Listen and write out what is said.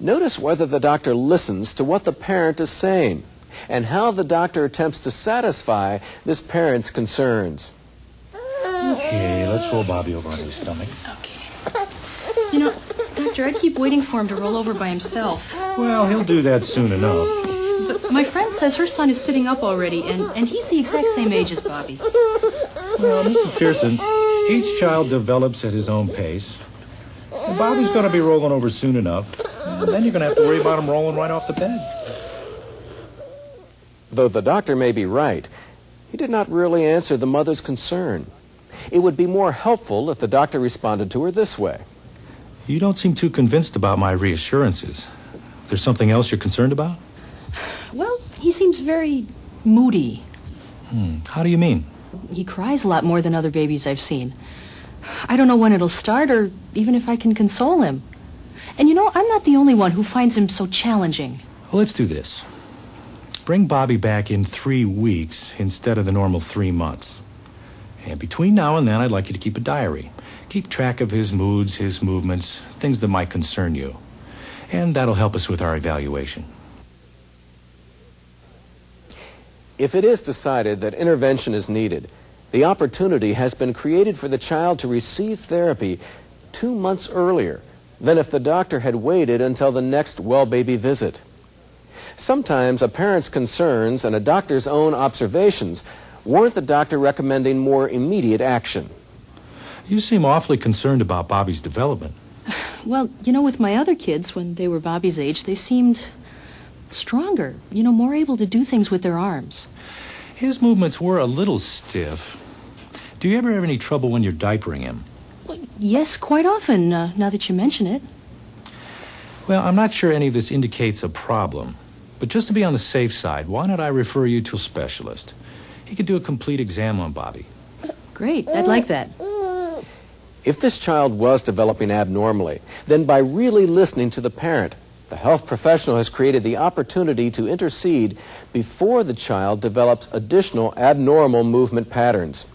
Notice whether the doctor listens to what the parent is saying and how the doctor attempts to satisfy this parent's concerns. Okay, let's roll Bobby over onto his stomach. Okay. You know, Doctor, I keep waiting for him to roll over by himself. Well, he'll do that soon enough. But my friend says her son is sitting up already, and he's the exact same age as Bobby. Well, Mrs. Pearson, each child develops at his own pace. And Bobby's going to be rolling over soon enough. And then you're going to have to worry about him rolling right off the bed. Though the doctor may be right, he did not really answer the mother's concern. It would be more helpful if the doctor responded to her this way. You don't seem too convinced about my reassurances. There's something else you're concerned about? Well, he seems very moody. How do you mean? He cries a lot more than other babies I've seen. I don't know when it'll start or even if I can console him. And you know, I'm not the only one who finds him so challenging. Well, let's do this. Bring Bobby back in 3 weeks instead of the normal 3 months. And between now and then, I'd like you to keep a diary. Keep track of his moods, his movements, things that might concern you. And that'll help us with our evaluation. If it is decided that intervention is needed, the opportunity has been created for the child to receive therapy 2 months earlier than if the doctor had waited until the next well-baby visit. Sometimes a parent's concerns and a doctor's own observations warrant the doctor recommending more immediate action. You seem awfully concerned about Bobby's development. Well, you know, with my other kids, when they were Bobby's age, they seemed stronger, you know, more able to do things with their arms. His movements were a little stiff. Do you ever have any trouble when you're diapering him? Well, yes, quite often, now that you mention it. Well, I'm not sure any of this indicates a problem. But just to be on the safe side, why don't I refer you to a specialist? He could do a complete exam on Bobby. Great, I'd like that. If this child was developing abnormally, then by really listening to the parent, the health professional has created the opportunity to intercede before the child develops additional abnormal movement patterns.